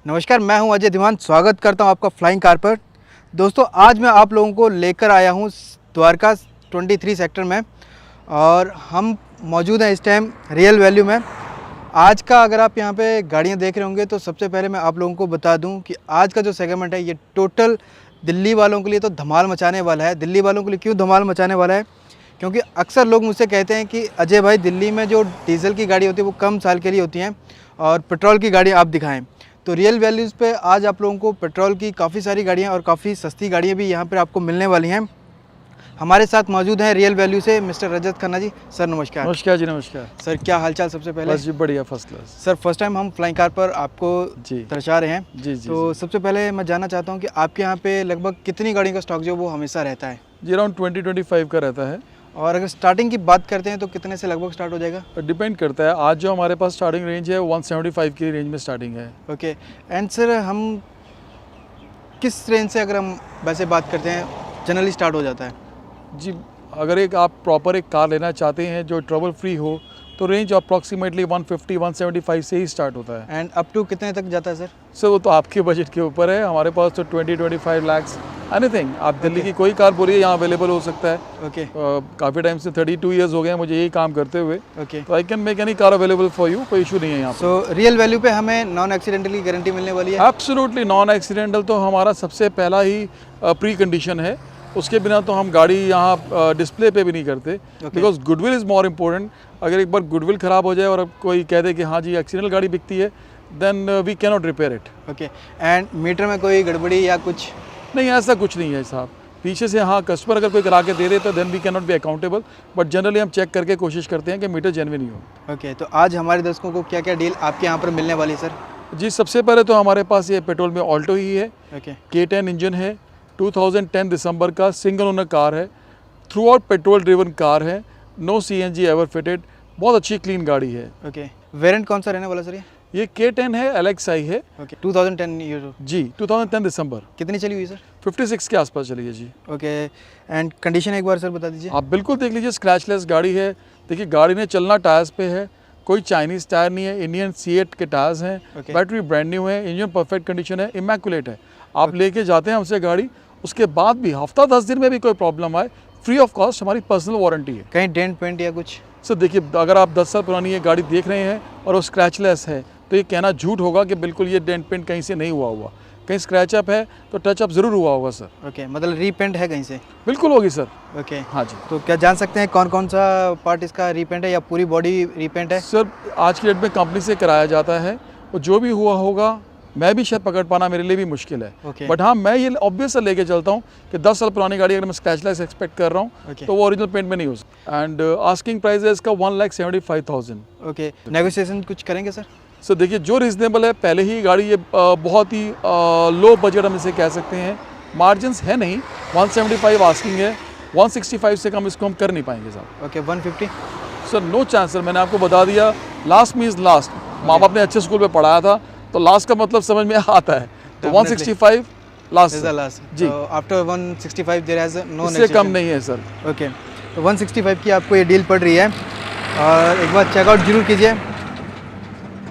नमस्कार, मैं हूं अजय दीवान। स्वागत करता हूं आपका फ्लाइंग कार पर। दोस्तों, आज मैं आप लोगों को लेकर आया हूं द्वारका 23 सेक्टर में और हम मौजूद हैं इस टाइम रियल वैल्यू में। आज का अगर आप यहां पे गाड़ियां देख रहे होंगे तो सबसे पहले मैं आप लोगों को बता दूं कि आज का जो सेगमेंट है ये टोटल दिल्ली वालों के लिए तो धमाल मचाने वाला है। दिल्ली वालों के लिए क्यों धमाल मचाने वाला है? क्योंकि अक्सर लोग मुझसे कहते हैं कि अजय भाई, दिल्ली में जो डीजल की गाड़ी होती है वो कम साल के लिए होती हैं और पेट्रोल की गाड़ी आप दिखाएं। तो रियल वैल्यूज़ पे आज आप लोगों को पेट्रोल की काफ़ी सारी गाड़ियाँ और काफ़ी सस्ती गाड़ियाँ भी यहाँ पर आपको मिलने वाली हैं। हमारे साथ मौजूद हैं रियल वैल्यू से मिस्टर रजत खन्ना जी। सर नमस्कार। नमस्कार जी, नमस्कार सर, क्या हालचाल? सबसे पहले बस जी बढ़िया, first class. Sir, first time हम फ्लाइंग कार पर आपको जी दर्शा रहे हैं। जी जी तो सबसे पहले मैं जानना चाहता हूँ कि आपके यहाँ पे लगभग कितनी गाड़ियों का स्टॉक जो वो हमेशा रहता है? जी अराउंड 20-25 का रहता है। और अगर स्टार्टिंग की बात करते हैं तो कितने से लगभग स्टार्ट हो जाएगा? डिपेंड करता है। आज जो हमारे पास स्टार्टिंग रेंज है 175 की रेंज में स्टार्टिंग है। ओके। एंड सर, हम किस रेंज से अगर हम वैसे बात करते हैं जनरली स्टार्ट हो जाता है? जी, अगर एक आप प्रॉपर एक कार लेना चाहते हैं जो ट्रबल फ्री हो तो रेंज अप्रॉक्सीमेटली 150-175 से ही स्टार्ट होता है। एंड अप टू कितने तक जाता है सर? सर वो तो आपके बजट के ऊपर है। हमारे पास तो 20-25 लाख एनीथिंग। आप दिल्ली की कोई कार बोलिए यहाँ अवेलेबल हो सकता है। ओके। काफ़ी टाइम से 32 ईयर्स हो गए हैं मुझे यही काम करते हुए। ओके। तो I can make any car available for you, कोई इशू नहीं है यहाँ। सो रियल वैल्यू पे हमें नॉन एक्सीडेंटल की गारंटी मिलने वाली है? एब्सोल्युटली नॉन एक्सीडेंटल तो हमारा सबसे पहला ही प्री कंडीशन है। उसके बिना तो हम गाड़ी यहाँ डिस्प्ले पे भी नहीं करते, because goodwill is more important. अगर एक बार गुडविल ख़राब हो जाए और कोई कह दे कि हाँ जी एक्सीडेंटल गाड़ी बिकती है, then we can not repair it. Okay. And meter में कोई गड़बड़ी या कुछ? नहीं, ऐसा कुछ नहीं है साहब। पीछे से हाँ कस्टमर अगर कोई करा के दे दे तो then we can not be accountable, but generally हम चेक करके कोशिश करते हैं कि मीटर जेन्युइन ही हो। ओके। तो आज हमारे दर्शकों को क्या क्या डील आपके यहाँ पर मिलने वाली है सर? जी, सबसे पहले तो हमारे पास ये पेट्रोल में ऑल्टो ही है। ओके। K10 इंजन है, 2010 दिसंबर का, सिंगल ओनर कार है, through out petrol driven car है, नो CNG एवर फिटेड, बहुत अच्छी क्लीन गाड़ी है। ओके। वेरिएंट कौन सा रहने वाला सर ये K10 है, LXI है। ओके। 2010 ईयर? जी, 2010 दिसंबर। कितनी चली हुई सर? 56 के आसपास चली है जी। ओके। एंड कंडीशन एक बार सर बता दीजिए। आप बिल्कुल देख लीजिए, स्क्रैचलेस गाड़ी है। देखिए गाड़ी ने चलना टायर्स पे है, कोई चाइनीज़ टायर नहीं है, इंडियन C8 के टायर्स हैं। Okay. बैटरी ब्रांड न्यू है, इंजन परफेक्ट कंडीशन है, इमैकुलेट है। आप लेके जाते हैं हमसे गाड़ी, उसके बाद भी हफ्ता 10 दिन में भी कोई प्रॉब्लम आए, फ्री ऑफ कॉस्ट हमारी पर्सनल वारंटी है। कहीं डेंट पेंट या कुछ? सर देखिए, अगर आप 10 साल पुरानी ये गाड़ी देख रहे हैं और वो स्क्रैचलेस है तो ये कहना झूठ होगा कि बिल्कुल ये डेंट पेंट कहीं से नहीं हुआ। कहीं स्क्रैचअप है तो टचअप ज़रूर हुआ होगा सर। ओके। मतलब रीपेंट है कहीं से? बिल्कुल होगी सर। ओके। हाँ जी। तो क्या जान सकते हैं कौन कौन सा पार्ट इसका रीपेंट है या पूरी बॉडी रीपेंट है? सर आज की डेट में कंपनी से कराया जाता है, वो जो भी हुआ होगा मैं भी शायद पकड़ पाना मेरे लिए भी मुश्किल है। Okay. बट हाँ, मैं ये ऑब्वियस लेके चलता हूँ कि 10 साल पुरानी गाड़ी अगर मैं स्क्रैचलेस एक्सपेक्ट कर रहा हूँ Okay. तो वो ओरिजिनल पेंट में नहीं हो सकता। एंड आस्किंग प्राइस है इसका 1,75,000। ओके। नेगोशिएशन कुछ करेंगे सर? सो देखिए, जो रीजनेबल है, पहले ही गाड़ी ये बहुत ही लो बजट हम इसे कह सकते हैं, मार्जिन्स है नहीं। 175 आस्किंग है, 165 से कम इसको हम कर नहीं पाएंगे साहब। Okay. 150? Sir no chance sir, मैंने आपको बता दिया, लास्ट मीन्स लास्ट। माँ बाप ने अच्छे स्कूल में पढ़ाया था तो लास्ट का मतलब समझ में आता है। तो 165 लास्ट इज द लास्ट जी। आफ्टर 165 देयर हैज नो इससे कम नहीं है सर। ओके। तो 165 की आपको ये डील पड़ रही है और एक बार चेकआउट जरूर कीजिए।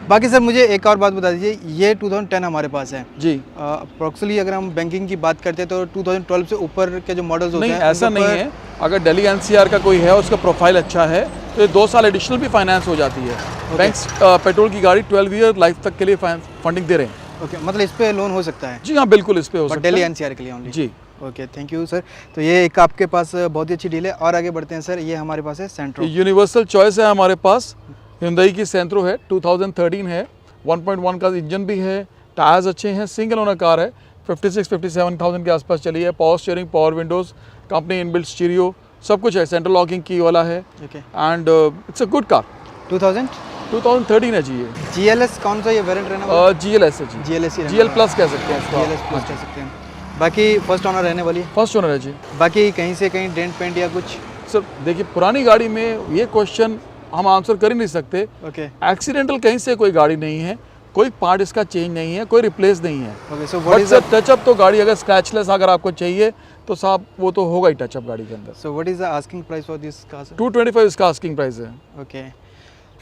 बाकी सर मुझे एक और बात बता दीजिए, ये 2010 हमारे पास है जी। अप्रोक्सीमेटली अगर हम बैंकिंग की बात करते हैं तो 2012 से ऊपर के जो मॉडल्स होते नहीं, हैं ऐसा नहीं है। अगर दिल्ली NCR का कोई है, उसका प्रोफाइल अच्छा है तो ये 2 साल एडिशनल भी फाइनेंस हो जाती है। बैंक्स पेट्रोल की गाड़ी 12 ईयर लाइफ तक के लिए फंडिंग दे रहे हैं। ओके। मतलब इस पे लोन हो सकता है? जी हाँ, बिल्कुल इस पे हो सकता है। दिल्ली NCR के लिए ओनली? जी। Okay, thank you sir. तो ये एक आपके पास बहुत ही अच्छी डील है। और आगे बढ़ते हैं सर, ये हमारे पास है सेंट्रो। यूनिवर्सल चॉइस है हमारे पास, Hyundai की सेंट्रो है, 2013 है, 1.1 का इंजन भी है, टायर्स अच्छे हैं, सिंगल ओनर कार है, 56-57,000 के आसपास चली है। Power steering, power Windows, company inbuilt stereo, सब कुछ है, सेंट्रल लॉकिंग की वाला है। Okay. And it's a good car. 2013 है जी ये। GLS कौन सा ये वेरिएंट रहने वाला? GLS है जी। GLS ही GL प्लस कह सकते हैं इसको। GLS प्लस कह सकते हैं। बाकी फर्स्ट ओनर रहने वाली है? फर्स्ट ओनर है जी। बाकी कहीं से कहीं डेंट पेंट या कुछ? सर देखिए, पुरानी गाड़ी में ये क्वेश्चन हम आंसर कर ही नहीं सकते। ओके। एक्सीडेंटल कहीं से कोई गाड़ी नहीं है, कोई पार्ट इसका चेंज नहीं है, कोई रिप्लेस नहीं है। Okay. So but sir touch-up तो गाड़ी अगर स्क्रैचलेस अगर आपको चाहिए तो साहब वो तो होगा ही टचअप गाड़ी के अंदर। What is the asking price for this car? 225 इसका आस्किंग प्राइस है। ओके।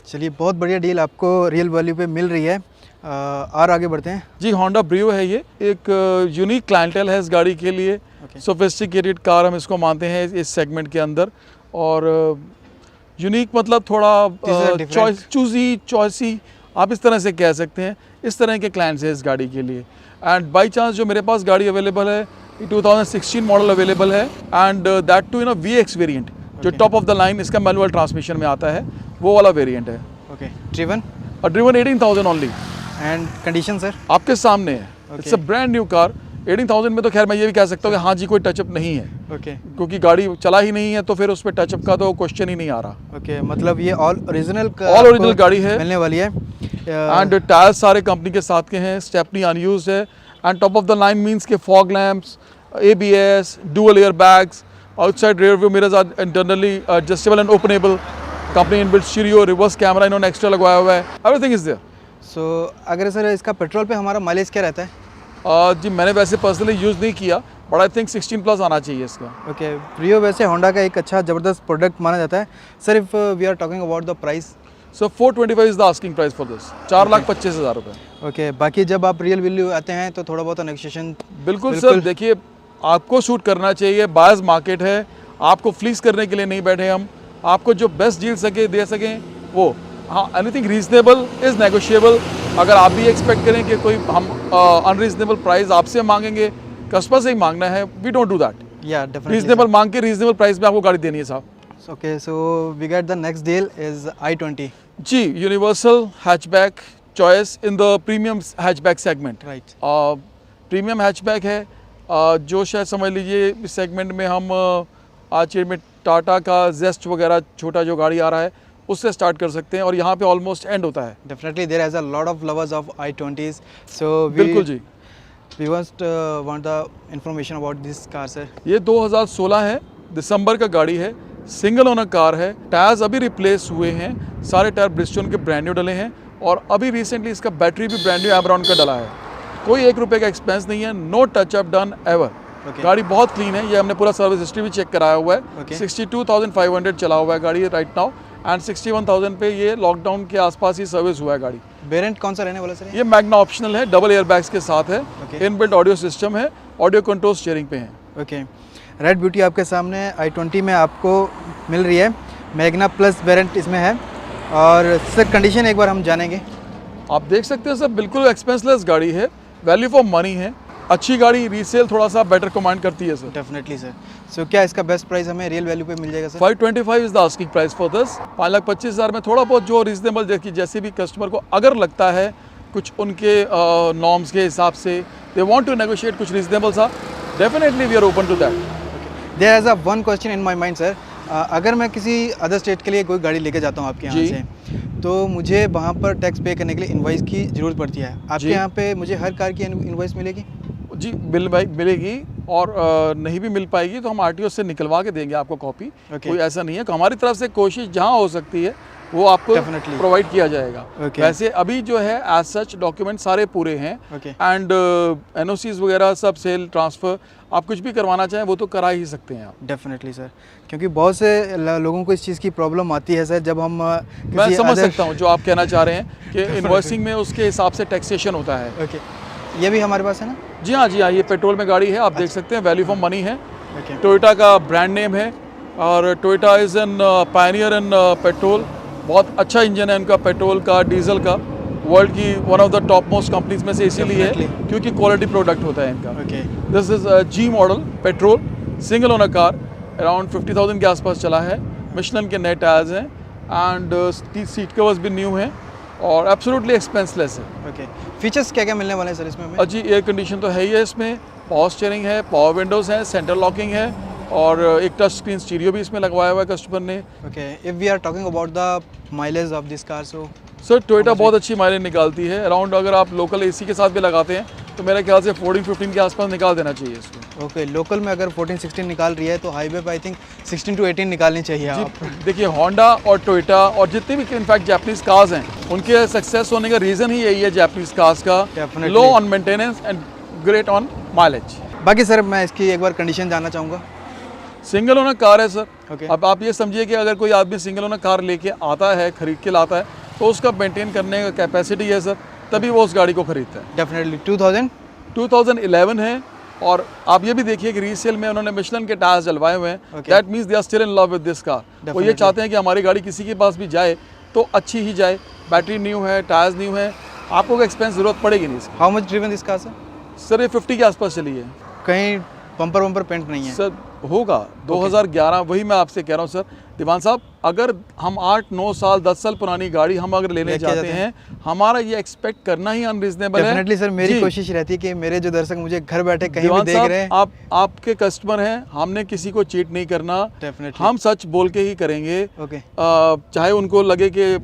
चलिए, बहुत बढ़िया डील आपको रियल वैल्यू पे मिल रही है। और आगे बढ़ते हैं। जी, होंडा ब्रियो है ये, एक यूनिक क्लाइंटेल है इस गाड़ी के लिए। सोफिस्टिकेटेड कार हम इसको मानते हैं इस सेगमेंट के अंदर। और यूनिक मतलब थोड़ा चॉइसी आप इस तरह से कह सकते हैं। इस तरह के क्लाइंट्स हैं इस गाड़ी के लिए। एंड बाई चांस जो मेरे पास गाड़ी अवेलेबल है 2016 मॉडल अवेलेबल है, and that too VX variant, जो टॉप ऑफ द लाइन इसका मैनुअल ट्रांसमिशन में आता है, वो वाला वेरिएंट है। Okay, driven 18,000 only. And condition sir आपके सामने है। It's a brand new car. 18,000 में तो खैर मैं ये भी कह सकता हूँ कि हाँ जी कोई टचअप नहीं है। ओके, क्योंकि गाड़ी चला ही नहीं है तो फिर उस पर टचअप का तो क्वेश्चन ही नहीं आ रहा। ओके, मतलब ये ऑल ओरिजिनल गाड़ी है, मिलने वाली है। एंड टायर्स सारे कंपनी के साथ के हैं, स्टेपनी अनयूज्ड है, and top of the line means के fog lamps, ABS, dual air bags, outside rear view mirrors are internally adjustable and openable, company inbuilt stereo, reverse camera इन्होंने extra लगवाया हुआ है, एवरीथिंग इज देयर। सो अगर sir इसका petrol पे हमारा mileage क्या रहता है? जी मैंने वैसे पर्सनली यूज़ नहीं किया, बट आई थिंक 16 प्लस आना चाहिए इसका। ओके, ब्रियो वैसे होंडा का एक अच्छा ज़बरदस्त प्रोडक्ट माना जाता है। Sir if we are talking about the price, so 425 is the asking price for this, 4,25,000 रुपये। ओके, बाकी जब आप रियल वैल्यू आते हैं तो थोड़ा बहुत नेगोशिएशन। बिल्कुल सर, देखिए आपको शूट करना चाहिए, बायर्स मार्केट है, आपको फ्लीस करने के लिए नहीं बैठे हम, आपको जो बेस्ट डील दे सकें वो। हाँ, एनीथिंग रीजनेबल इज़ नेगोशिएबल। अगर आप भी एक्सपेक्ट करें कि कोई हम अनरीजनेबल प्राइस आपसे मांगेंगे, कस्टमर से ही मांगना है, वी डोंट डू दैट। या डेफिनेटली रीजनेबल मांग के रीजनेबल प्राइस में आपको गाड़ी देनी है साहब। Okay, so we get the next deal is i20। जी, universal hatchback choice in the premium hatchback segment. Right, premium hatchback है, जो शायद समझ लीजिए इस सेगमेंट में हम आज में टाटा का जेस्ट वगैरह छोटा जो गाड़ी आ रहा है उससे स्टार्ट कर सकते हैं, और यहाँ पे ऑलमोस्ट एंड होता है। Definitely there is a lot of lovers of i20s, so बिल्कुल जी, we want the information about this car sir. ये 2016 है, दिसंबर का गाड़ी है, सिंगल ओनर कार है, टायर्स अभी रिप्लेस हुए हैं, सारे टायर ब्रिजस्टोन के ब्रांड न्यू डले हैं, और अभी रिसेंटली इसका बैटरी भी ब्रांड न्यू एमरॉन का डला है। कोई 1 रुपये का एक्सपेंस नहीं है, नो टचअप डन एवर। गाड़ी बहुत क्लीन है, ये हमने पूरा सर्विस हिस्ट्री भी चेक कराया हुआ है। 62,500 चला हुआ है गाड़ी राइट नाउ, एंड 61,000 पे ये लॉकडाउन के आसपास ही सर्विस हुआ है गाड़ी। वेरिएंट कौन सा रहने वाला सर? ये मैग्ना ऑप्शनल है, डबल एयर बैग्स के साथ है, इनबिल्ट ऑडियो सिस्टम है, ऑडियो कंट्रोल स्टीयरिंग पे है। ओके, रेड ब्यूटी आपके सामने i20 में आपको मिल रही है, मैग्ना प्लस वेरिएंट इसमें है। और सर कंडीशन एक बार हम जानेंगे। आप देख सकते हैं सर, बिल्कुल एक्सपेंसलेस गाड़ी है, वैल्यू फॉर मनी है, अच्छी गाड़ी, रीसेल थोड़ा सा बेटर कमांड करती है सर। Definitely sir. सो क्या इसका बेस्ट प्राइस हमें रियल वैल्यू पे मिल जाएगा sir? 525 is the asking price for this. 5,25,000 में थोड़ा बहुत जो रीजनेबल, जैसे भी कस्टमर को अगर लगता है कुछ उनके नॉर्म्स के हिसाब से दे वांट टू नेगोशिएट कुछ रीजनेबल सा, definitely we are open to that. There is a one question in my mind sir, अगर मैं किसी अदर स्टेट के लिए कोई गाड़ी लेके जाता हूँ आपके यहाँ से, तो मुझे वहाँ पर टैक्स पे करने के लिए इनवॉइस की ज़रूरत पड़ती है। आपके यहाँ पे मुझे हर कार की इनवॉइस मिलेगी? जी मिलेगी, और नहीं भी मिल पाएगी तो हम RTO से निकलवा के देंगे आपको कॉपी। कोई ऐसा नहीं है, कि हमारी तरफ से कोशिश जहाँ हो सकती है वो आपको प्रोवाइड किया जाएगा। वैसे अभी जो है एज सच डॉक्यूमेंट सारे पूरे हैं, एंड NOCs वगैरह सब, सेल ट्रांसफ़र, आप कुछ भी करवाना चाहें वो तो करा ही सकते हैं आप। डेफिनेटली सर, क्योंकि बहुत से लोगों को इस चीज़ की प्रॉब्लम आती है सर, जब हम मैं समझ सकता हूँ जो आप कहना चाह रहे हैं कि इन्वॉइसिंग में उसके हिसाब से टैक्सेशन होता है। ओके, ये भी हमारे पास है ना? जी हाँ, ये पेट्रोल में गाड़ी है, आप देख सकते हैं, वैल्यू फॉर मनी है, टोयोटा का ब्रांड नेम है, और Toyota is an Pioneer in petrol. बहुत अच्छा इंजन है उनका पेट्रोल का, डीजल का, वर्ल्ड की one of the top most companies में से इसीलिए है क्योंकि क्वालिटी प्रोडक्ट होता है इनका। This is G model petrol, single owner car, around 50,000 के आसपास चला है, मिशेलिन के नए टायर्स हैं, एंड सीट कवर्स भी न्यू हैं, और एब्सोल्युटली एक्सपेंसलेस है। ओके, फीचर्स क्या क्या मिलने वाले हैं सर इसमें हमें? जी, एयर कंडीशन तो है ही है इसमें, पावर स्टीयरिंग है, पावर विंडोज़ हैं, सेंटर लॉकिंग है, और एक टच स्क्रीन स्टीरियो भी इसमें लगवाया हुआ है कस्टमर ने। Okay, if we are talking about the mileage of this car, so sir Toyota बहुत अच्छी माइलेज निकालती है, अराउंड अगर आप लोकल AC के साथ भी लगाते हैं तो मेरे ख्याल से 14-15 के आसपास निकाल देना चाहिए इसको। ओके, लोकल में अगर 14-16 निकाल रही है तो हाईवे पे आई थिंक 16 to 18 निकालनी चाहिए आप। देखिए, होंडा और टोयोटा और जितने भी इनफैक्ट जापानीज कार्स हैं, उनके सक्सेस होने का रीज़न ही यही है जापानीज कार्स का, लो on maintenance and great on mileage. बाकी सर मैं इसकी एक बार कंडीशन जानना चाहूँगा। सिंगल ओनर कार है सर। अब आप ये समझिए कि अगर कोई आदमी सिंगल ओनर कार लेके आता है, खरीद के लाता है, तो उसका मेंटेन करने का कैपेसिटी है सर, तभी वो उस गाड़ी को खरीदता है। डेफिनेटली 2011 है और आप ये भी देखिए कि रीसेल में उन्होंने मिशेलिन के टायर्स डलवाए हुए हैं। Okay. That means they are still in love with this car. वो ये Definitely. चाहते हैं कि हमारी गाड़ी किसी के पास भी जाए तो अच्छी ही जाए, बैटरी न्यू है, टायर्स न्यू है, आपको कोई एक्सपेंस ज़रूरत पड़ेगी नहीं इसकी। How much driven this car sir? Sir ये 50 के आसपास चली है। कहीं बम्पर वम्पर पेंट नहीं है? सर होगा 2011, वही मैं आपसे कह रहा हूँ सर दीवान साहब, अगर हम 8-9 साल 10 साल पुरानी गाड़ी हम अगर लेने लेके जाते जाते हैं, हमारा ये एक्सपेक्ट करना ही अनरीजनेबल है। डेफिनेटली सर, मेरी जी। कोशिश रहती है कि मेरे जो दर्शक मुझे घर बैठे कहीं भी दीवान देख साहब, रहे हैं। आप आपके कस्टमर हैं, हमने किसी को चीट नहीं करना। डेफिनेटली। हम सच बोल के ही करेंगे। ओके। चाहे उनको लगे कि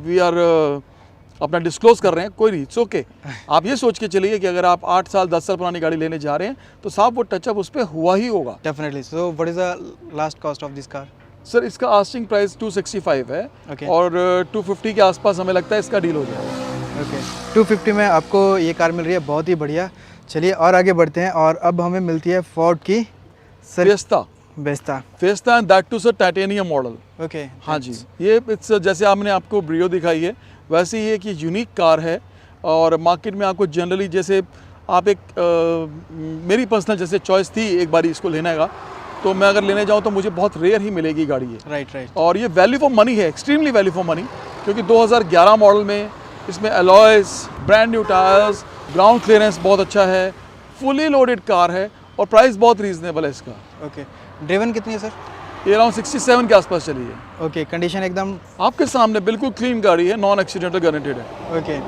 वी आर अपना डिस्क्लोज कर रहे हैं, कोई नहीं, इट्स ओके। आप ये सोच के चलिए कि अगर आप 8 साल 10 साल पुरानी गाड़ी लेने जा रहे हैं तो साहब वो टचअप उस पर हुआ ही होगा। Definitely. So what is the last cost of this car? Sir इसका आस्टिंग प्राइस 265 है। Okay. और 250 के आसपास हमें लगता है इसका डील हो जाएगा। ओके। 250 में आपको ये कार मिल रही है, बहुत ही बढ़िया। चलिए और आगे बढ़ते हैं और अब हमें मिलती है फोर्ड की Fiesta Fiesta. And that too sir titanium model. Okay. हाँ जी, ये इट्स जैसे आपने आपको ब्रियो दिखाई है वैसे ही एक यूनिक कार है। और मार्केट में आपको जनरली जैसे आप एक मेरी पर्सनल जैसे चॉइस थी एक बारी इसको लेने का, तो मैं अगर लेने जाऊँ तो मुझे बहुत रेयर ही मिलेगी गाड़ी ये। राइट। और ये वैल्यू फॉर मनी है, एक्सट्रीमली वैल्यू फॉर मनी, क्योंकि 2011 मॉडल में इसमें alloys, brand new tyres, ground clearance बहुत अच्छा है, फुली लोडेड कार है और प्राइस बहुत रीजनेबल है इसका। ओके। ड्रिवन कितनी है सर? ये अराउंड 67 के आसपास चली है। ओके। कंडीशन एकदम आपके सामने बिल्कुल क्लीन गाड़ी है, नॉन एक्सीडेंटल गारंटेड है। ओके।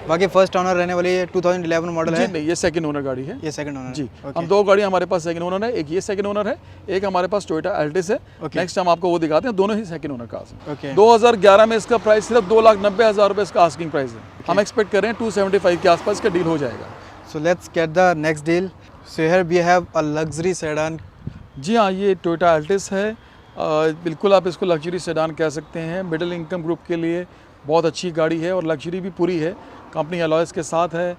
बाकी फर्स्ट ओनर रहने वाली है, 2011 मॉडल जी है। नहीं, ये सेकंड ओनर गाड़ी है। ये सेकंड ओनर जी। ओके। हम दो गाड़ी हमारे पास सेकंड ओनर है, एक ये सेकंड ओनर है, एक हमारे पास टोयोटा एल्टिस है। Okay. नेक्स्ट हम आपको वो दिखाते हैं, दोनों ही सेकंड ओनर कार्स हैं। ओके। 2011 में इसका प्राइस सिर्फ 2,90,000 रुपये इसका आस्किंग प्राइस है। हम एक्सपेक्ट कर रहे हैं 275 के आसपास का डील हो जाएगा। So let's get the next deal. So here we have a luxury sedan. जी हाँ, ये टोयोटा एल्टिस है। बिल्कुल आप इसको लग्जरी सेडान कह सकते हैं। मिडिल इनकम ग्रुप के लिए बहुत अच्छी गाड़ी है और लग्जरी भी पूरी है। कंपनी अलॉयस के साथ है,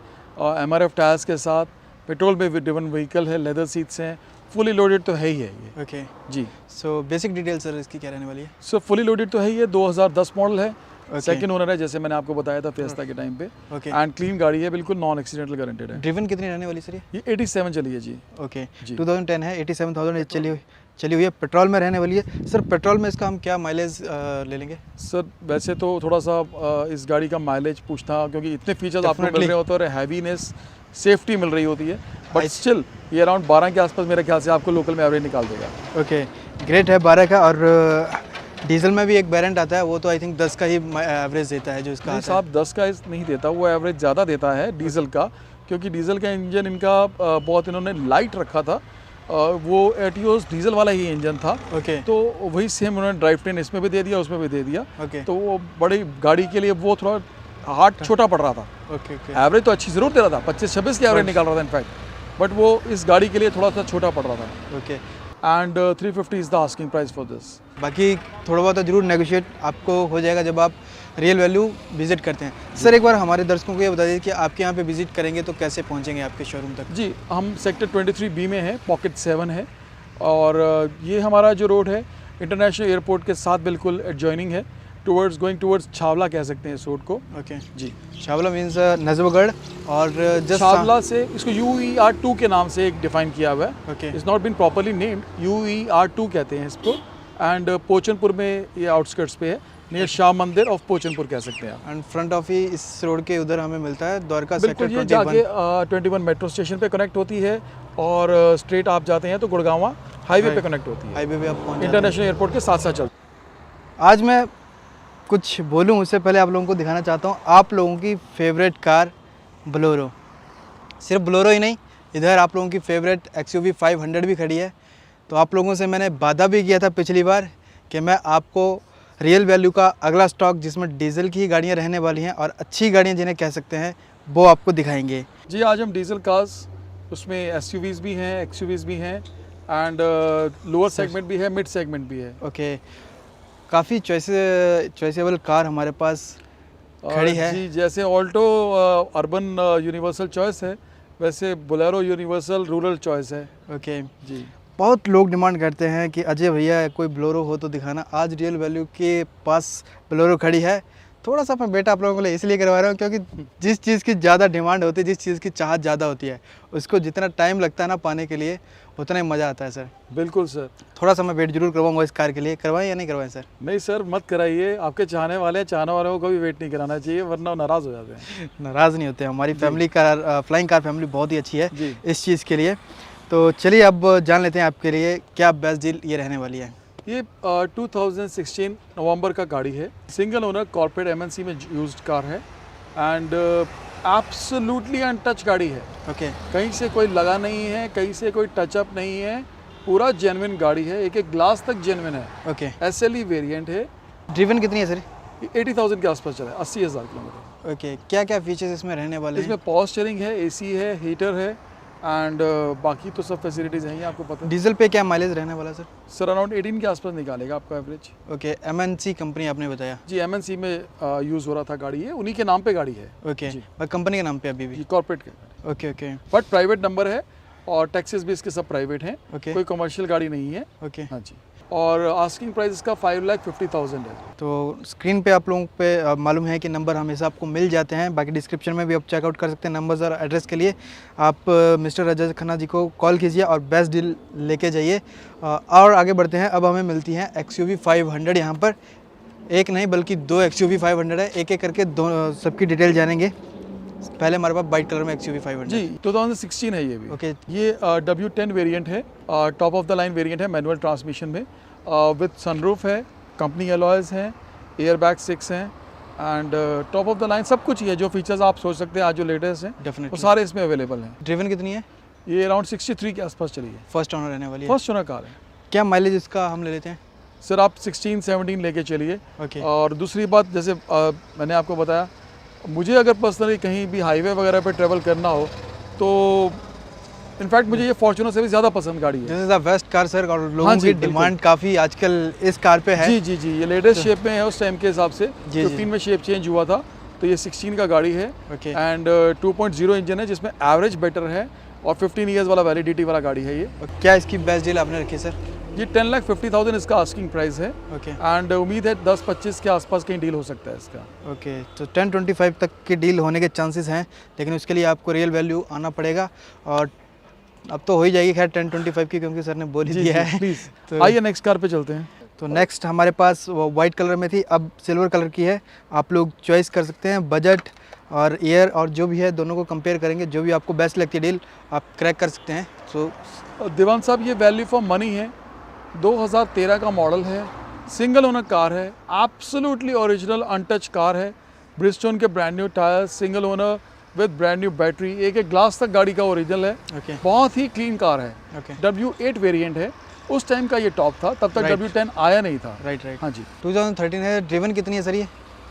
MRF टायर्स के साथ, पेट्रोल में ड्रिवन व्हीकल है, लेदर सीट्स हैं, फुली लोडेड तो है ही है ये। ओके। जी। सो बेसिक डिटेल सर इसकी क्या रहने वाली है? सो फुली लोडेड तो है ये, 2010 मॉडल है। Okay. सेकंड ओनर है जैसे मैंने आपको बताया था फिएस्टा के टाइम पे। ओके। एंड क्लीन गाड़ी है, बिल्कुल नॉन एक्सीडेंटल गारंटेड है। ड्रिवन कितनी रहने वाली सर ये? ये 87 चली है जी। ओके। जी। 2010 है, 87,000 चली हुई है। पेट्रोल में रहने वाली है। सर पेट्रोल में इसका हम क्या माइलेज ले लेंगे? सर वैसे तो थोड़ा सा इस गाड़ी का माइलेज पूछना, क्योंकि इतने फीचर्स आपको मिल Definitely. रहे होते हैं और हैवीनेस, सेफ्टी मिल रही होती है, बट स्टिल ये अराउंड 12 के आसपास मेरे ख्याल से आपको लोकल में एवरेज निकाल देगा। ओके। ग्रेट है 12 का। और डीजल में भी एक वेरिएंट आता है, वो तो आई थिंक 10 का ही एवरेज देता है जो इसका नहीं आता है। साहब, 10 का नहीं देता, वो एवरेज ज़्यादा देता है डीजल का, क्योंकि डीजल का इंजन इनका बहुत इन्होंने लाइट रखा था। वो एटियोस डीजल वाला ही इंजन था। ओके। तो वही सेम उन्होंने ड्राइव ट्रेन इसमें भी दे दिया, उसमें भी दे दिया। ओके। तो वो बड़ी गाड़ी के लिए वो थोड़ा हार्ट छोटा पड़ रहा था। ओके। ओके। एवरेज तो अच्छी ज़रूर दे रहा था, 25-26 की एवरेज निकाल रहा था इनफैक्ट, बट वो इस गाड़ी के लिए थोड़ा सा छोटा पड़ रहा था। Okay. And 350 is the asking price for this. बाकी थोड़ा बहुत जरूर नेगोशिएट आपको हो जाएगा जब आप रियल वैल्यू विजिट करते हैं। सर एक बार हमारे दर्शकों को ये बता दीजिए कि आपके यहाँ पे विजिट करेंगे तो कैसे पहुँचेंगे आपके शोरूम तक? जी, हम सेक्टर 23B में हैं, पॉकेट 7 है, और ये हमारा जो रोड है इंटरनेशनल एयरपोर्ट के साथ बिल्कुल एडजॉइनिंग है, गोइंग टूवर्ड्स छावला कह सकते हैं इस रोड को। ओके। जी। छावला मीन्स नजबगढ़ और जस्ट छावला से इसको UER2 के नाम से एक डिफाइन किया हुआ है। Okay. It's not been properly named, UER2 कहते हैं इसको। एंड पोचनपुर में ये आउटस्कर्ट्स पे है, नियर शाह मंदिर ऑफ पोचनपुर कह सकते हैं आप। एंड फ्रंट ऑफ ही इस रोड के उधर हमें मिलता है द्वारका बिल्कुल, सेक्टर ये जाके 21। 21 मेट्रो स्टेशन पे कनेक्ट होती है और स्ट्रेट आप जाते हैं तो गुड़गांवा हाईवे पे कनेक्ट होती है। हाईवे पे आप पहुँच जाते हैं। इंटरनेशनल एयरपोर्ट के साथ साथ चलती आज मैं कुछ बोलूं उससे पहले आप लोगों को दिखाना चाहता हूं आप लोगों की फेवरेट कार बोलेरो। सिर्फ बोलेरो ही नहीं, इधर आप लोगों की फेवरेट XUV 500 भी खड़ी है। तो आप लोगों से मैंने वादा भी किया था पिछली बार कि मैं आपको रियल वैल्यू का अगला स्टॉक जिसमें डीजल की ही गाड़ियाँ रहने वाली हैं और अच्छी गाड़ियाँ जिन्हें कह सकते हैं वो आपको दिखाएंगे। जी। आज हम डीजल कार्स, उसमें SUVs भी हैं, XUVs भी हैं, एंड लोअर सेगमेंट भी है, मिड सेगमेंट भी है। ओके। काफ़ी चॉइसेबल कार हमारे पास खड़ी है। जी, जैसे ऑल्टो अर्बन यूनिवर्सल चॉइस है, वैसे बोलेरो यूनिवर्सल रूरल चॉइस है। ओके। जी। बहुत लोग डिमांड करते हैं कि अजय भैया कोई बोलेरो हो तो दिखाना। आज रियल वैल्यू के पास बोलेरो खड़ी है, थोड़ा सा मैं बेटा आप लोगों के लिए इसलिए करवा रहा हूँ क्योंकि जिस चीज़ की ज़्यादा डिमांड होती है, जिस चीज़ की चाहत ज़्यादा होती है, उसको जितना टाइम लगता है ना पाने के लिए, उतना ही मज़ा आता है सर। बिल्कुल सर। थोड़ा सा मैं वेट जरूर करवाऊंगा इस कार के लिए। करवाएं या नहीं करवाएं सर? नहीं सर, मत कराइए, आपके चाहने वाले हैं, चाहने वालों को भी वेट नहीं कराना चाहिए वरना वो नाराज़ हो जाते हैं। नाराज़ नहीं होते। हमारी family car, flying car family बहुत ही अच्छी है जी। इस चीज़ के लिए। तो चलिए अब जान लेते हैं आपके लिए क्या बेस्ट डील ये रहने वाली है। ये 2016 नवंबर का गाड़ी है, सिंगल ओनर कॉर्पोरेट एमएनसी में यूज्ड कार है एंड एब्सोल्युटली अनटच गाड़ी है। ओके। कहीं से कोई लगा नहीं है, कहीं से कोई टचअप नहीं है, पूरा जेन्युइन गाड़ी है, एक एक ग्लास तक जेन्युइन है। ओके। एसएलई वेरिएंट है। ड्रिवन कितनी है सर? 80,000 के आसपास चला है, 80,000 किलोमीटर। ओके। क्या क्या फीचर्स इसमें रहने वाले हैं? इसमें पावर स्टीयरिंग है, एसी है, हीटर है एंड बाकी तो सब फैसिलिटीज़ हैं, ये आपको पता है। डीजल पे क्या माइलेज रहने वाला है सर? सर अराउंड 18 के आसपास निकालेगा आपका एवरेज। ओके। एमएनसी कंपनी आपने बताया? जी, एमएनसी में यूज़ हो रहा था गाड़ी, है उन्हीं के नाम पे गाड़ी है। ओके। जी। और कंपनी के नाम पे अभी भी? जी, कॉर्पोरेट के, okay okay but private number है और टैक्सेस भी इसके सब प्राइवेट हैं। ओके। कोई कमर्शियल गाड़ी नहीं है। ओके। हाँ जी। और आस्किंग प्राइस इसका 5,50,000 है। तो स्क्रीन पे आप लोगों पे मालूम है कि नंबर हमेशा आपको मिल जाते हैं, बाकी डिस्क्रिप्शन में भी आप चेकआउट कर सकते हैं। नंबर्स और एड्रेस के लिए आप मिस्टर रजत खन्ना जी को कॉल कीजिए और बेस्ट डील लेके जाइए। और आगे बढ़ते हैं। अब हमें मिलती हैं XUV 500 यहाँ पर। एक नहीं बल्कि दो XUV 500 है, एक एक करके दो सबकी डिटेल जानेंगे। पहले हमारे पास वाइट कलर में XUV 500। जी, 2016 है ये भी। ओके। ये W10 वेरिएंट है, top of the line variant है, मैनुअल ट्रांसमिशन में, विद सनरूफ है, कंपनी एलॉयज़ हैं, एयर बैग 6 हैं and top of the line सब कुछ ही है। जो फीचर्स आप सोच सकते हैं आज जो लेटेस्ट हैं वो डेफिनेटली। सारे इसमें अवेलेबल हैं। ड्रिवन कितनी है? ये अराउंड 63 के आसपास चली है। फर्स्ट ओनर रहने वाली है। फर्स्ट ओनर कार है। क्या माइलेज इसका हम ले लेते हैं? सर आप 16-17 लेके चलिए। ओके। और दूसरी बात, जैसे मैंने आपको बताया, मुझे अगर पर्सनली कहीं भी हाईवे वगैरह पे ट्रैवल करना हो तो इनफैक्ट मुझे ये फॉर्च्यूनर से भी ज़्यादा पसंद गाड़ी है। This is the best car sir. और लोगों हाँ जी, की बिल्कुल। डिमांड काफ़ी आजकल इस कार पे है। जी जी जी, ये लेटेस्ट शेप में है उस टाइम के हिसाब से। जी, 15 में शेप चेंज हुआ था, तो ये 16 का गाड़ी है ओके। एंड 2.0 इंजन है जिसमें एवरेज बेटर है और 15 ईयर्स वाला वैलिडिटी वाला गाड़ी है ये। और क्या इसकी बेस्ट डील आपने रखी है सर? ये 10,50,000 इसका आस्किंग प्राइस है ओके। एंड उम्मीद है 10-25 के आसपास कहीं डील हो सकता है इसका। ओके। तो 10-25 तक की डील होने के चांसेस हैं, लेकिन उसके लिए आपको रियल वैल्यू आना पड़ेगा। और अब तो हो ही जाएगी खैर 10-25 की, क्योंकि सर ने बोल ही जी दिया जी, है। प्लीज़ तो आइए नेक्स्ट कार पे चलते हैं। तो नेक्स्ट हमारे पास वो वाइट कलर में थी, अब सिल्वर कलर की है। आप लोग चॉइस कर सकते हैं। बजट और एयर और जो भी है दोनों को कंपेयर करेंगे, जो भी आपको बेस्ट लगती है डील आप क्रैक कर सकते हैं। सो दीवान साहब, ये वैल्यू फॉर मनी है। 2013 का मॉडल है, सिंगल ओनर कार है, एब्सोल्युटली ओरिजिनल अनटच कार है, ब्रिजस्टोन के brand new tyres, single owner with brand new battery, एक एक ग्लास तक गाड़ी का ओरिजिनल है। ओके। बहुत ही क्लीन कार है। ओके। W8 वेरिएंट है, उस टाइम का ये टॉप था, तब तक Right. W10 आया नहीं था। Right right. हाँ जी। 2013 है। ड्रिवन कितनी है सर ये?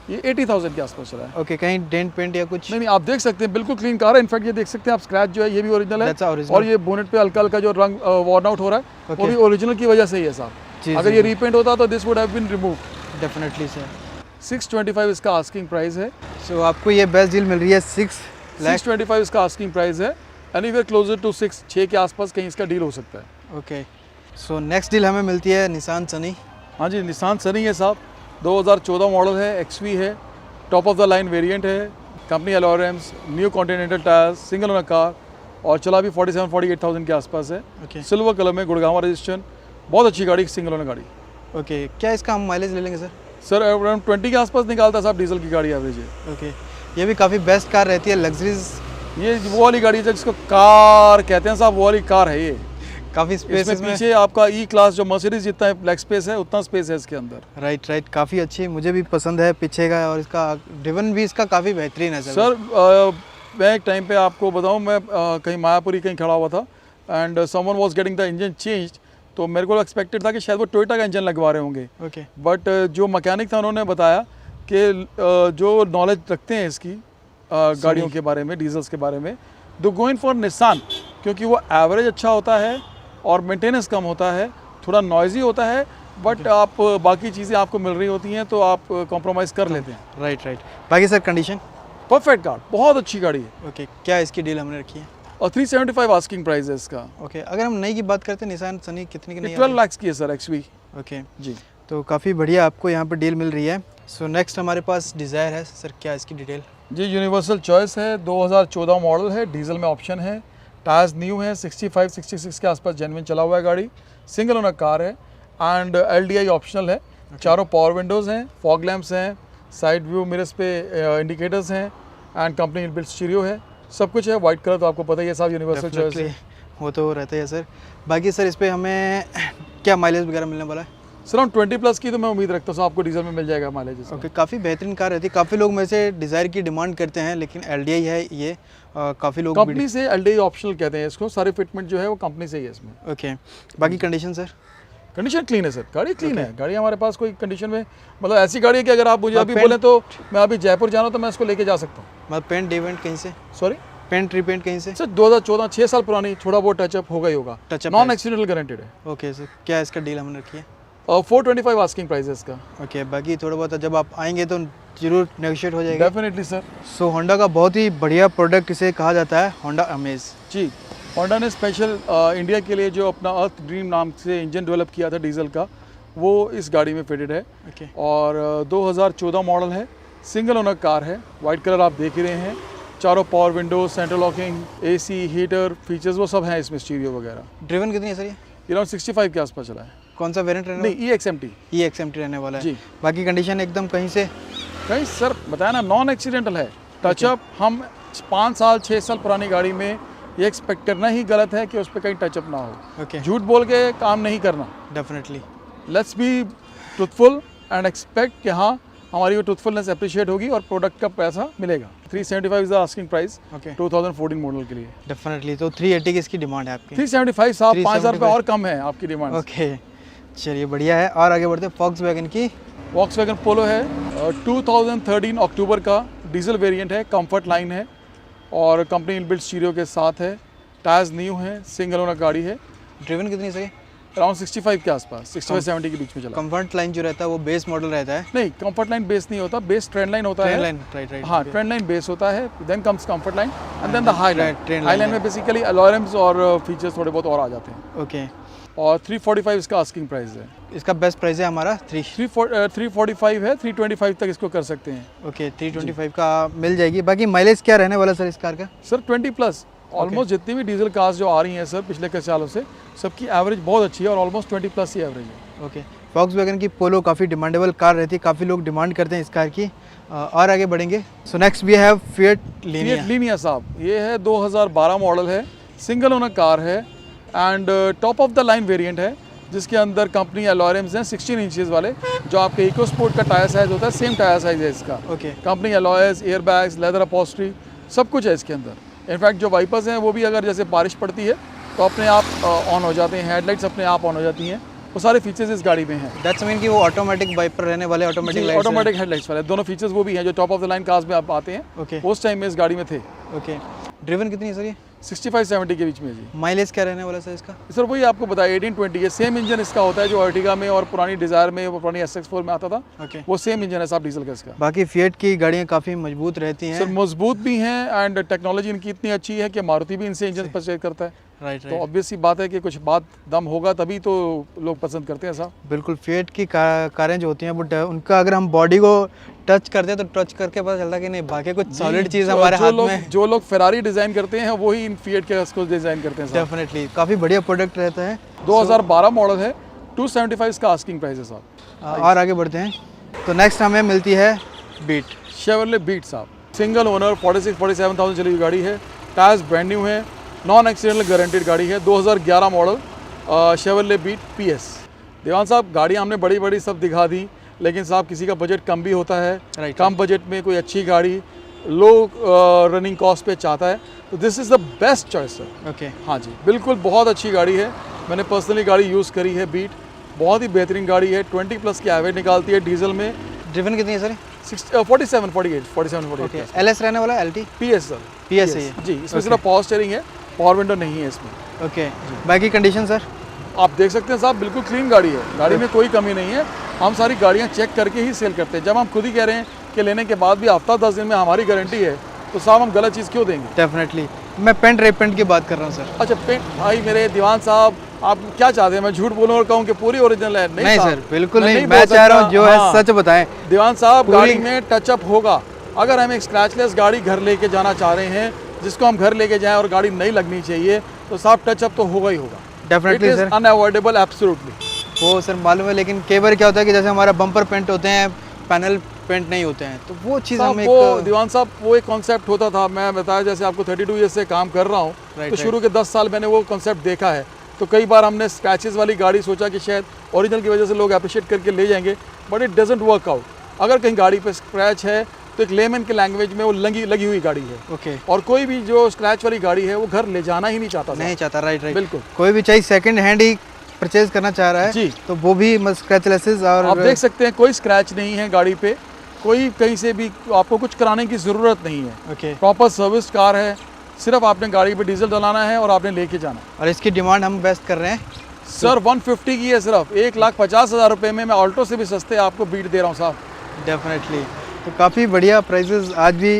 ये 80,000 के आसपास चला है। ओके। कहीं डेंट पेंट या कुछ? नहीं नहीं, आप देख सकते हैं, बिल्कुल क्लीन कार है। इनफैक्ट ये देख सकते हैं आप, स्क्रैच जो है ये भी ओरिजिनल है। That's original. और ये बोनेट पे हल्का हल्का जो रंग वॉर्न आउट हो रहा है वो Okay. भी ओरिजिनल की वजह से ही है साहब। जी, अगर जी, ये जी। रीपेंट होता तो this would have been removed. Definitely sir. 625 इसका आस्किंग प्राइस है। सो आपको ये बेस्ट डील मिल रही है 6 लाख। 625 इसका आस्किंग प्राइस है। एनीवेयर क्लोजर टू 6 के आसपास कहीं इसका डील हो सकता है। ओके। सो नेक्स्ट डील हमें मिलती है निसान सनी। हाँ जी, निसान सनी है साहब, 2014 मॉडल है, XV है, top of the line variant है, company alloy rims, new Continental tyres, single owner car और चला भी 47-48,000 के आसपास है। ओके। सिल्वर कलर में, गुड़गांव रजिस्ट्रेशन, बहुत अच्छी गाड़ी, सिंगल ओनर गाड़ी। ओके। क्या इसका हम माइलेज ले लेंगे सर? सर अराउंड 20 के आसपास निकालता है साहब, डीजल की गाड़ी एवरेज है। ओके। ये भी काफ़ी बेस्ट कार रहती है, लग्जरीज। ये वो वाली गाड़ी है जिसको कार कहते हैं साहब, वो वाली कार है ये। काफ़ी स्पेस इसमें पीछे आपका ई क्लास जो मर्सिडीज जितना लेग स्पेस है उतना स्पेस है इसके अंदर। Right right. काफ़ी अच्छी, मुझे भी पसंद है पीछे का, और इसका ड्रिवन भी इसका काफ़ी बेहतरीन है सर मैं एक टाइम पे आपको बताऊं, मैं कहीं मायापुरी कहीं खड़ा हुआ था and someone was getting the engine changed, तो मेरे को एक्सपेक्टेड था कि शायद वो टोयोटा का इंजन लगवा रहे होंगे। ओके। बट जो मैकेनिक था उन्होंने बताया कि जो नॉलेज रखते हैं इसकी गाड़ियों के बारे में, डीजल्स के बारे में, दो गोइंग फॉर निसान, क्योंकि वो एवरेज अच्छा होता है और मेंटेनेंस कम होता है, थोड़ा नॉइजी होता है, बट आप बाकी चीज़ें आपको मिल रही होती हैं तो आप कॉम्प्रोमाइज़ कर लेते हैं। Right right. बाकी सर कंडीशन? परफेक्ट कार, बहुत अच्छी गाड़ी है। ओके। क्या इसकी डील हमने रखी है? और 375 आस्किंग प्राइस है इसका। ओके। अगर हम नई की बात करते हैं, निसान सनी कितने की नहीं? 12 लाख की है सर XV। ओके जी। तो काफ़ी बढ़िया आपको यहाँ पर डील मिल रही है। सो नेक्स्ट हमारे पास डिज़ायर है सर, क्या इसकी डिटेल? जी यूनिवर्सल चॉइस है, 2014 मॉडल है, डीजल में ऑप्शन है, टायर्स न्यू है, 65-66 के आसपास जेन्युइन चला हुआ है गाड़ी, सिंगल ओनर कार है एंड LDI ऑप्शनल है। चारों पावर विंडोज़ हैं, फॉग लैम्प्स हैं, साइड व्यू मिरर्स पे इंडिकेटर्स हैं एंड कंपनी इनबिल्ट स्टीरियो है, सब कुछ है। वाइट कलर तो आपको पता ही है साहब, यूनिवर्सल चॉइस है। वो तो रहता है सर। बाकी सर इस पर हमें क्या माइलेज वगैरह मिलने वाला है? सर हम 20+ की तो मैं उम्मीद रखता हूँ आपको डीजल में मिल जाएगा माइलेज। ओके, काफ़ी बेहतरीन कार रहती है। काफ़ी लोग मेरे से डिज़ायर की डिमांड करते हैं, लेकिन LDI है ये, काफ़ी लोग कंपनी से LDI ऑप्शनल कहते हैं इसको, सारे फिटमेंट जो है वो कंपनी से ही है इसमें। ओके, बाकी कंडीशन सर? कंडीशन क्लीन है सर, गाड़ी क्लीन है। गाड़ी हमारे पास कोई कंडीशन में, मतलब ऐसी गाड़ी है कि अगर आप मुझे अभी बोलें तो मैं अभी जयपुर जाना तो मैं इसको लेके जा सकता हूँ। मतलब पेंट डिवेंट कहीं से? सॉरी, पेंट रिपेंट कहीं से? सर 2014 6 साल पुरानी, थोड़ा बहुत टचअप होगा ही होगा, टचअप नॉन एक्सीडेंटल गारंटेड है। ओके सर, क्या इसका डील हमने रखी है? 425 आस्किंग प्राइस है इसका। ओके, बाकी थोड़ा बहुत जब आप आएंगे तो जरूर नेगोशिएट हो जाएगा। Definitely sir. सो होंडा का बहुत ही बढ़िया प्रोडक्ट इसे कहा जाता है, होंडा अमेज। जी, होंडा ने स्पेशल इंडिया के लिए जो अपना अर्थ ड्रीम नाम से इंजन डेवलप किया था डीजल का, वो इस गाड़ी में फिटेड है। ओके, और 2014 मॉडल है, सिंगल ओनर कार है, वाइट कलर आप देख ही रहे हैं, चारों power window, central locking, AC, heater features वो सब हैं इसमें, स्टीरियो वगैरह। ड्रिवन कितनी है सर ये? अराउंड 65 के आसपास चला है। कौन सा वेरिएंट रहने नहीं, EXMT। EXMT रहने वाला है जी। बाकी कंडीशन एकदम कहीं से? कहीं सर बताया ना, नॉन एक्सीडेंटल है। टचअप हम 5 साल 6 साल पुरानी गाड़ी में ये एक्सपेक्ट करना ही गलत है कि उस पर कहीं टचअप ना हो। ओके, झूठ बोल के काम नहीं करना। Definitely. Let's be truthful and expect कि हाँ हमारी वो ट्रुथफुलनेस अप्रिशिएट होगी और प्रोडक्ट का पैसा मिलेगा। 375 is the asking price okay, 2014 model के लिए। डेफिनेटली। तो 380 की इसकी डिमांड है आपकी? 375 साहब, 5,000 रुपये 375 और कम है आपकी डिमांड। ओके, चलिए बढ़िया है। और आगे बढ़ते हैं वॉक्सवैगन की। वॉक्सवैगन पोलो है, 2013 अक्टूबर का, डीजल वेरिएंट है, कंफर्ट लाइन है और कंपनी इनबिल्ट स्टीरियो के साथ है, टायर्स न्यू है, सिंगल ओनर गाड़ी है। ड्रिवन कितनी सही? अराउंड 65 के आसपास, 65-70 के बीच में चला। कंफर्ट लाइन जो रहता है वो बेस मॉडल रहता है? नहीं, कंफर्ट लाइन बेस नहीं होता, बेस ट्रेंड लाइन होता है। Line, right. हाँ, ट्रेंड लाइन बेस होता है, then comes comfort line and then the high line. Trend high line में बेसिकली अलॉयरम्स और फीचर्स थोड़े बहुत और आ जाते हैं। ओके, और 345 इसका आस्किंग प्राइस है। इसका बेस्ट प्राइस है हमारा 345 है, 325 तक इसको कर सकते हैं। ओके, 325 का मिल जाएगी। बाकी माइलेज क्या रहने वाला सर इस कार का? सर 20+। ऑलमोस्ट जितनी भी डीजल कार्स जो आ रही हैं सर पिछले कई सालों से, सबकी एवरेज बहुत अच्छी है और ऑलमोस्ट 20+ ही एवरेज है। ओके, वॉक्सवैगन की पोलो काफ़ी डिमांडेबल कार रहती है, काफ़ी लोग डिमांड करते हैं इस कार की। और आगे बढ़ेंगे। So next we have Fiat Linea साहब, ये है 2012 मॉडल है, सिंगल ओनर कार है and top of the line variant है, जिसके अंदर कंपनी अलॉयरम्स हैं 16 इंचेस वाले, जो आपके इको स्पोर्ट का टायर साइज होता है सेम टायर साइज है इसका। Okay, company alloys, air bags, leather upholstery, सब कुछ है इसके अंदर। इनफैक्ट जो वाइपर्स हैं वो भी अगर जैसे बारिश पड़ती है तो अपने आप ऑन हो जाते हैं, हेडलाइट्स अपने आप ऑन हो जाती हैं, वो सारे फीचर्स इस गाड़ी में हैं। दैट्स मीन कि वो ऑटोमेटिक वाइपर रहने वाले, ऑटोमेटिक हेडलाइट्स वाले दोनों फीचर्स वो भी हैं जो top of the line cars में आप आते हैं। ओके, उस टाइम में इस गाड़ी में थे। ओके, ड्रिवन कितनी है सर ये? 65-70 के बीच में जी। माइलेज क्या रहने वाला सर इसका? सर वही आपको बताया 18-20 है, सेम इंजन इसका होता है जो अर्टिगा में और पुरानी डिजायर में, वो पुरानी SX4 में आता था। ओके, वो सेम इंजन है साहब डीजल का इसका। बाकी फिएट की गाड़ियाँ काफ़ी मजबूत रहती हैं सर मजबूत भी हैं एंड टेक्नोलॉजी इनकी इतनी अच्छी है कि मारुति भी इनसे इंजन परचेज करता है। राइट, तो ऑब्वियस सी बात है कि कुछ बात दम होगा तभी तो लोग पसंद करते हैं साहब। बिल्कुल। फिएट की कारें जो होती हैं वो उनका अगर हम बॉडी को टच करते हैं तो टच करके पता चलता है कि नहीं बाकी कुछ सॉलिड चीज़ हमारे हाथ में। जो लोग फेरारी डिज़ाइन करते हैं वही इन फिएट के उसको डिज़ाइन करते हैं साहब। डेफिनेटली, काफ़ी बढ़िया प्रोडक्ट रहता है। 2012 मॉडल है, 275 का आस्किंग प्राइस है साहब। और आगे बढ़ते हैं तो नेक्स्ट हमें मिलती है बीट। शेवरले बीट साहब, सिंगल ओनर, 46-47,000 चली हुई गाड़ी है, टायर्स ब्रांड न्यू है, नॉन एक्सीडेंटल गारंटेड गाड़ी है, 2011 मॉडल, शेवरले बीट PS। देवान साहब गाड़ियाँ हमने बड़ी बड़ी सब दिखा दी, लेकिन साहब किसी का बजट कम भी होता है। कम बजट में कोई अच्छी गाड़ी लो रनिंग कॉस्ट पे चाहता है तो this is the best choice sir. Okay, हाँ जी, बिल्कुल बहुत अच्छी गाड़ी है। मैंने पर्सनली गाड़ी यूज़ करी है बीट, बहुत ही बेहतरीन गाड़ी है, 20+ की एवरेज निकालती है डीजल में। ड्रिवन कितनी है सर? 47-48 ओके, LS रहने वाला है? LT PS sir. PS है ये? जी, इसमें सिर्फ पावर स्टीयरिंग है, पावर विंडो नहीं है इसमें। ओके, बाकी कंडीशन सर? आप देख सकते हैं साहब बिल्कुल क्लीन गाड़ी है, गाड़ी में कोई कमी नहीं है। हम सारी गाड़ियाँ चेक करके ही सेल करते हैं। जब हम खुद ही कह रहे हैं कि लेने के बाद भी हफ्ता 10 दिन में हमारी गारंटी है तो साहब हम गलत चीज़ क्यों देंगे? डेफिनेटली। मैं पेंट रेपेंट की बात कर रहा हूँ सर। अच्छा पेंट, भाई मेरे दीवान साहब आप क्या चाहते हैं, मैं झूठ बोलूं और कहूं कि पूरी ओरिजिनल है? नहीं साहब, सर, बिल्कुल नहीं, बोल मैं चाह रहा हूँ सकता। जो हाँ, है सच बताएं। दीवान साहब, पूरी- गाड़ी में टचअप होगा। अगर हम एक स्क्रैचलेस गाड़ी घर लेके जाना चाह रहे हैं, जिसको हम घर लेके जाएं और गाड़ी नहीं लगनी चाहिए, तो साहब टचअप तो होगा ही होगा। Definitely sir, unavoidable, absolutely. वो सर मालूम है, लेकिन कई बार क्या होता है कि जैसे हमारा बम्पर पेंट होते हैं, पैनल पेंट नहीं होते हैं, तो वो चीज़ साहब हम वो एक दीवान साहब, वो एक कॉन्सेप्ट होता था। मैं बताया जैसे आपको 32 ईयर्स से काम कर रहा हूँ, Right, तो शुरू के 10 साल मैंने वो कॉन्सेप्ट देखा है। तो कई बार हमने स्क्रैचेस वाली गाड़ी सोचा कि शायद ओरिजिनल की वजह से लोग अप्रिशिएट करके ले जाएंगे, but it doesn't work out. अगर कहीं गाड़ी पे स्क्रैच है तो एक लेमन के लैंग्वेज में वो लगी हुई गाड़ी है, ओके और कोई भी जो स्क्रैच वाली गाड़ी है वो घर ले जाना ही नहीं चाहता नहीं साहब। चाहता। राइट राइट, बिल्कुल। कोई भी चाहिए सेकंड हैंड ही परचेज करना चाह रहा है जी। तो वो भी स्क्रैचलेसेस और आप देख सकते हैं कोई स्क्रैच नहीं है गाड़ी पे, कोई कहीं से भी आपको कुछ कराने की ज़रूरत नहीं है। ओके। प्रॉपर सर्विस कार है, सिर्फ आपने गाड़ी पे डीजल डलाना है और आपने लेके जाना है। और इसकी डिमांड हम बेस्ट कर रहे हैं सर 150 की है, सिर्फ 1,50,000 रुपये में। मैं ऑल्टो से भी सस्ते आपको बीट दे रहा हूँ साहब। डेफिनेटली। तो काफ़ी बढ़िया प्राइसेस आज भी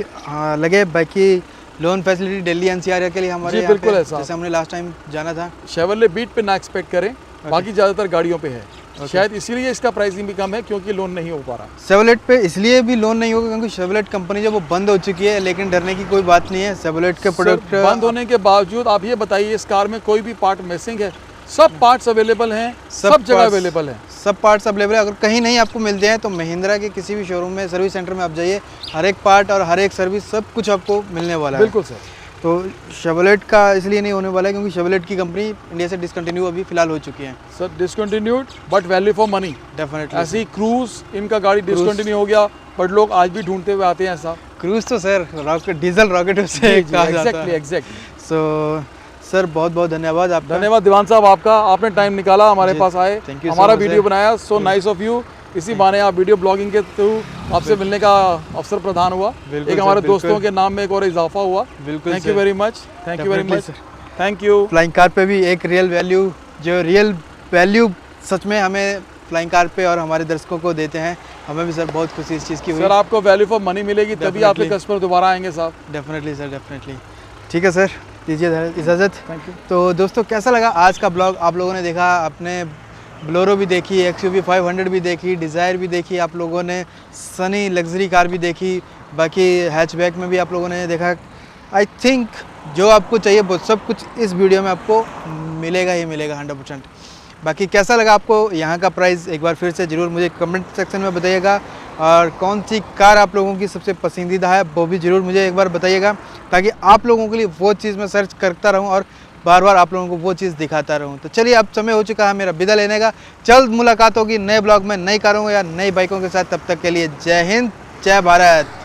लगे। बाकी लोन फैसिलिटी दिल्ली एनसीआर के लिए हमारे जी, यहाँ बिल्कुल पे, है साहब। जैसे हमने लास्ट टाइम जाना था। शेवरले बीट पे ना एक्सपेक्ट करें, बाकी ज़्यादातर गाड़ियों पे है। शायद इसीलिए इसका प्राइसिंग भी कम है, क्योंकि लोन नहीं हो पा रहा। शेवलेट पे इसलिए भी लोन नहीं होगा क्योंकि शेवलेट कंपनी जो वो बंद हो चुकी है, लेकिन डरने की कोई बात नहीं है। शेवलेट के प्रोडक्ट बंद होने के बावजूद आप ये बताइए, इस कार में कोई भी पार्ट मिसिंग है? सब पार्ट्स अवेलेबल हैं, सब जगह parts- अवेलेबल हैं। सब पार्ट्स अवेलेबल है। अगर कहीं नहीं आपको मिलते हैं तो महिंद्रा के किसी भी शोरूम में, सर्विस सेंटर में आप जाइए, हर एक पार्ट और हर एक सर्विस सब कुछ आपको मिलने वाला है। बिल्कुल सर। तो शेवलेट का इसलिए नहीं होने वाला है क्योंकि शेवलेट की कंपनी इंडिया से डिसकंटिन्यू अभी फिलहाल हो चुकी है। Sir discontinued but value for money. Definitely. ऐसे ही क्रूज, इनका गाड़ी डिसकंटिन्यू हो गया, बट लोग आज भी ढूंढते हुए आते हैं ऐसा। क्रूज तो सर रॉकेट, डीजल रॉकेट से कहा जाता एग्जैक्टली है। एग्जैक्टली। सो सर बहुत बहुत धन्यवाद आपका। धन्यवाद दीवान साहब आपका, आपने टाइम निकाला हमारे जी, पास आए, thank you so हमारा much, वीडियो sir। बनाया। So nice of you. इसी बहाने आप वीडियो ब्लॉगिंग के थ्रू आपसे मिलने का अवसर प्रदान हुआ। बिल्कुल एक sir, हमारे बिल्कुल। दोस्तों के नाम में एक और इजाफा हुआ। बिल्कुल thank you sir। Very much, thank you very Definitely, much, sir। Thank you. Flying car पे भी एक रियल वैल्यू, जो रियल वैल्यू सच में हमें फ्लाइंग कार पे और हमारे दर्शकों को देते हैं, हमें भी सर बहुत खुशी इस चीज़ की हुई। सर आपको वैल्यू फॉर मनी मिलेगी, तभी आपके Definitely। कस्टमर दोबारा आएंगे साहब। Definitely sir, definitely. ठीक है सर, दीजिए इजाज़त। Thank you. तो दोस्तों कैसा लगा आज का ब्लॉग? आप लोगों ने देखा, आपने बोलेरो भी देखी, XUV 500 भी देखी, डिज़ायर भी देखी, आप लोगों ने सनी लग्जरी कार भी देखी, बाकी हैचबैक में भी आप लोगों ने देखा। आई थिंक जो आपको चाहिए वो सब कुछ इस वीडियो में आपको मिलेगा ही मिलेगा 100%। बाकी कैसा लगा आपको यहाँ का प्राइस, एक बार फिर से ज़रूर मुझे कमेंट सेक्शन में बताइएगा, और कौन सी कार आप लोगों की सबसे पसंदीदा है वो भी ज़रूर मुझे एक बार बताइएगा, ताकि आप लोगों के लिए वो चीज़ मैं सर्च करता रहूँ और बार बार आप लोगों को वो चीज़ दिखाता रहूँ। तो चलिए अब समय हो चुका है मेरा विदा लेने का। जल्द मुलाकात होगी नए ब्लॉग में, नई कारों या नई बाइकों के साथ। तब तक के लिए जय हिंद, जय भारत।